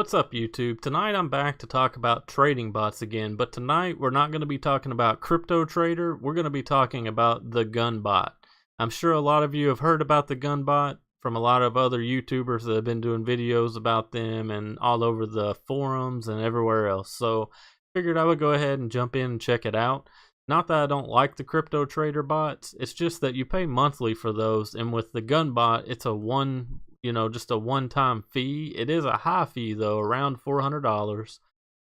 What's up, YouTube? Tonight I'm back to talk about trading bots again, but tonight we're not going to be talking about Crypto Trader. We're going to be talking about the GUNBOT. I'm sure a lot of you have heard about the GUNBOT from a lot of other YouTubers that have been doing videos about them and all over the forums and everywhere else. So figured I would go ahead and jump in and check it out. Not that I don't like the Crypto Trader bots, it's just that you pay monthly for those, and with the GUNBOT, it's just a one-time fee. It is a high fee though, around $400.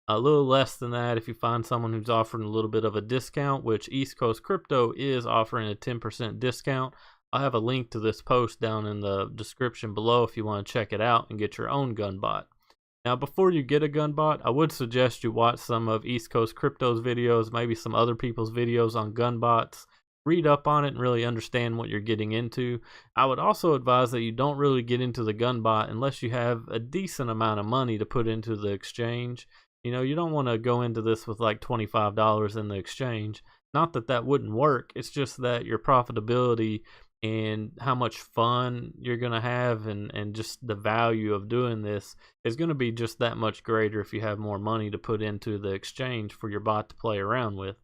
A little less than that if you find someone who's offering a little bit of a discount, which East Coast Crypto is offering a 10% discount. I'll have a link to this post down in the description below if you want to check it out and get your own GUNBOT. Now, before you get a GUNBOT, I would suggest you watch some of East Coast Crypto's videos, maybe some other people's videos on GUNBOTs. Read up on it and really understand what you're getting into. I would also advise that you don't really get into the GUNBOT unless you have a decent amount of money to put into the exchange. You don't want to go into this with like $25 in the exchange. Not that that wouldn't work, it's just that your profitability and how much fun you're going to have and just the value of doing this is going to be just that much greater if you have more money to put into the exchange for your bot to play around with.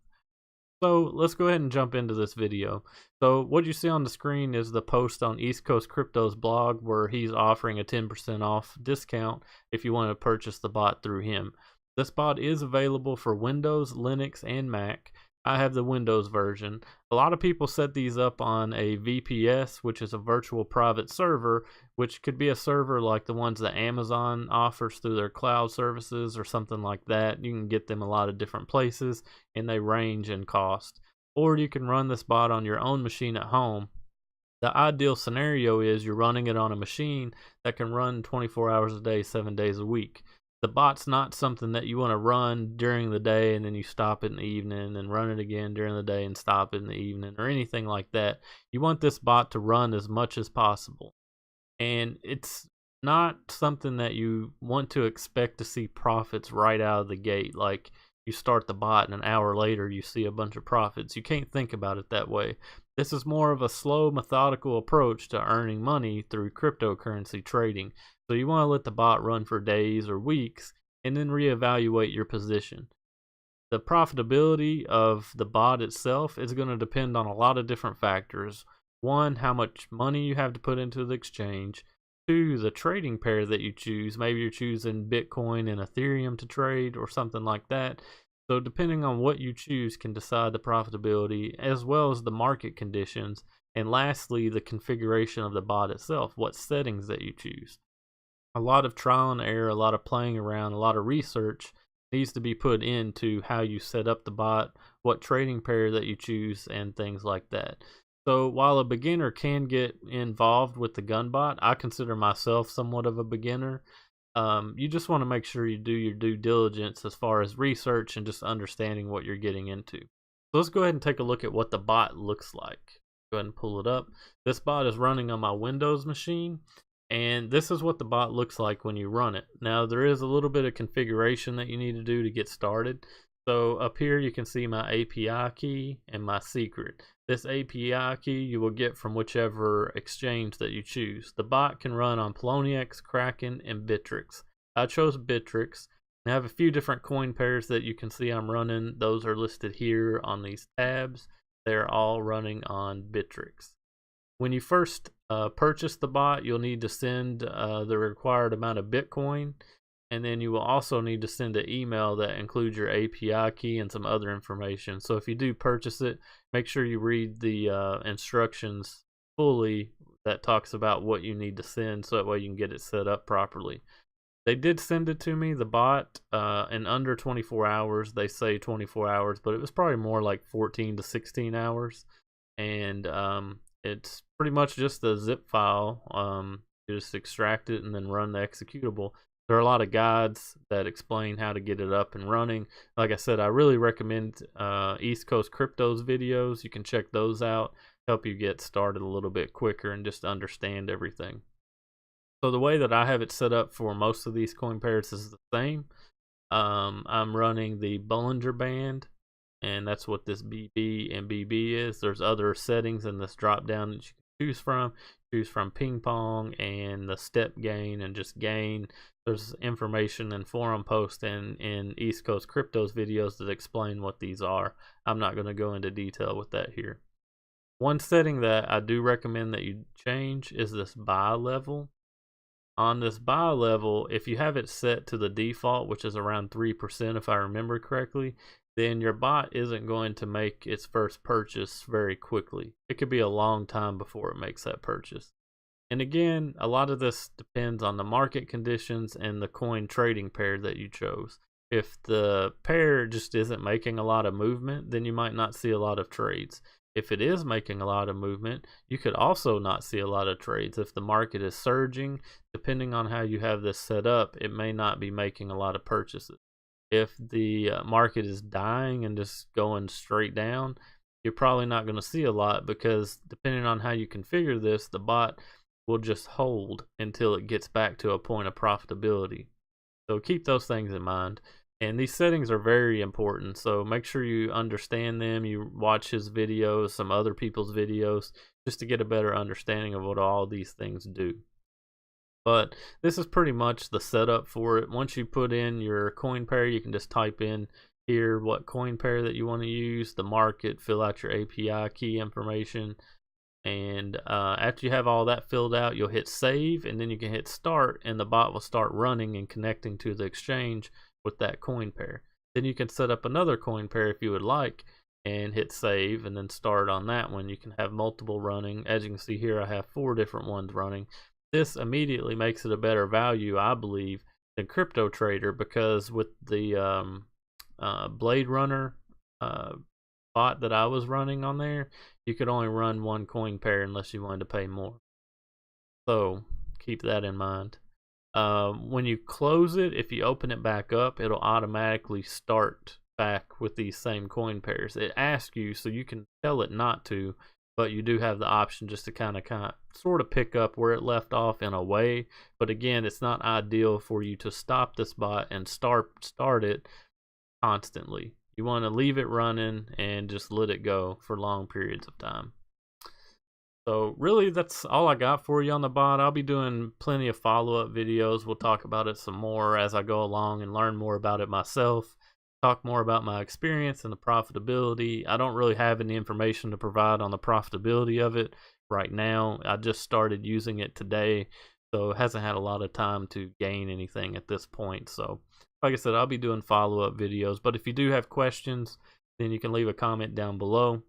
So let's go ahead and jump into this video. So what you see on the screen is the post on East Coast Crypto's blog where he's offering a 10% off discount if you want to purchase the bot through him. This bot is available for Windows, Linux, and Mac. I have the Windows version. A lot of people set these up on a VPS, which is a virtual private server, which could be a server like the ones that Amazon offers through their cloud services or something like that. You can get them a lot of different places and they range in cost. Or you can run this bot on your own machine at home. The ideal scenario is you're running it on a machine that can run 24 hours a day, 7 days a week. The bot's not something that you want to run during the day and then you stop it in the evening and run it again during the day and stop it in the evening or anything like that. You want this bot to run as much as possible. And it's not something that you want to expect to see profits right out of the gate. Like you start the bot and an hour later you see a bunch of profits. You can't think about it that way. This is more of a slow, methodical approach to earning money through cryptocurrency trading. So you want to let the bot run for days or weeks and then reevaluate your position. The profitability of the bot itself is going to depend on a lot of different factors. One, how much money you have to put into the exchange. Two, the trading pair that you choose. Maybe you're choosing Bitcoin and Ethereum to trade or something like that. So depending on what you choose can decide the profitability as well as the market conditions. And lastly, the configuration of the bot itself, what settings that you choose. A lot of trial and error, a lot of playing around, a lot of research needs to be put into how you set up the bot, what trading pair that you choose, and things like that. So while a beginner can get involved with the GUNBOT, I consider myself somewhat of a beginner. You just want to make sure you do your due diligence as far as research and just understanding what you're getting into. So let's go ahead and take a look at what the bot looks like. Go ahead and pull it up. This bot is running on my Windows machine. And this is what the bot looks like when you run it. Now there is a little bit of configuration that you need to do to get started. So up here you can see my API key and my secret. This API key you will get from whichever exchange that you choose. The bot can run on poloniex, Kraken, and Bittrex. I chose Bittrex. I have a few different coin pairs that you can see I'm running. Those are listed here on these tabs. They're all running on Bittrex. When you first purchase the bot, you'll need to send the required amount of Bitcoin, and then you will also need to send an email that includes your API key and some other information. So if you do purchase it, make sure you read the instructions fully that talks about what you need to send so that way you can get it set up properly. They did send it to me, the bot, in under 24 hours. They say 24 hours, but it was probably more like 14 to 16 hours. And it's pretty much just a zip file. You just extract it and then run the executable. There are a lot of guides that explain how to get it up and running. Like I said, I really recommend East Coast Crypto's videos. You can check those out, help you get started a little bit quicker and just understand everything. So the way that I have it set up for most of these coin pairs is the same. I'm running the Bollinger Band, and that's what this BB and BB is. There's other settings in this drop down that you can choose from. Choose from ping pong and the step gain and just gain. There's information and forum posts in East Coast Crypto's videos that explain what these are. I'm not going to go into detail with that here. One setting that I do recommend that you change is this buy level. On this buy level, if you have it set to the default, which is around 3% if I remember correctly, then your bot isn't going to make its first purchase very quickly. It could be a long time before it makes that purchase. And again, a lot of this depends on the market conditions and the coin trading pair that you chose. If the pair just isn't making a lot of movement, then you might not see a lot of trades. If it is making a lot of movement, you could also not see a lot of trades. If the market is surging, depending on how you have this set up, it may not be making a lot of purchases. If the market is dying and just going straight down, you're probably not going to see a lot, because depending on how you configure this, the bot will just hold until it gets back to a point of profitability. So keep those things in mind. And these settings are very important, so make sure you understand them. You watch his videos, some other people's videos, just to get a better understanding of what all these things do. But this is pretty much the setup for it. Once you put in your coin pair, you can just type in here what coin pair that you want to use, the market, fill out your API key information, and after you have all that filled out, you'll hit save, and then you can hit start, and the bot will start running and connecting to the exchange with that coin pair. Then you can set up another coin pair if you would like, and hit save, and then start on that one. You can have multiple running. As you can see here, I have 4 different ones running. This immediately makes it a better value, I believe, than Crypto Trader, because with the Blade Runner bot that I was running on there, you could only run 1 coin pair unless you wanted to pay more. So keep that in mind. When you close it, if you open it back up, it'll automatically start back with these same coin pairs. It asks you, so you can tell it not to, but you do have the option just to kind of sort of pick up where it left off in a way. But again, it's not ideal for you to stop this bot and start it constantly. You want to leave it running and just let it go for long periods of time. So really, that's all I got for you on the bot. I'll be doing plenty of follow-up videos. We'll talk about it some more as I go along and learn more about it myself. Talk more about my experience and the profitability. I don't really have any information to provide on the profitability of it right now. I just started using it today, so it hasn't had a lot of time to gain anything at this point. So like I said, I'll be doing follow-up videos, but if you do have questions, then you can leave a comment down below,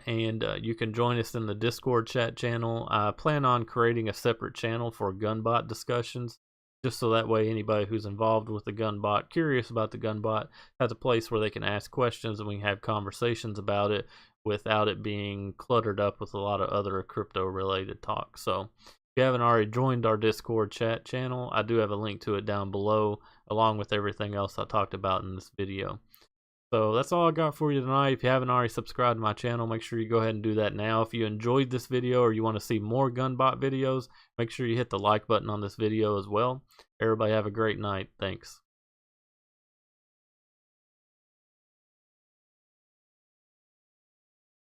and you can join us in the Discord chat channel. I plan on creating a separate channel for GUNBOT discussions, just so that way anybody who's involved with the GUNBOT, curious about the GUNBOT, has a place where they can ask questions and we can have conversations about it without it being cluttered up with a lot of other crypto related talk. So if you haven't already joined our Discord chat channel, I do have a link to it down below, along with everything else I talked about in this video. So that's all I got for you tonight. If you haven't already subscribed to my channel, make sure you go ahead and do that now. If you enjoyed this video or you want to see more GUNBOT videos, make sure you hit the like button on this video as well. Everybody have a great night. Thanks.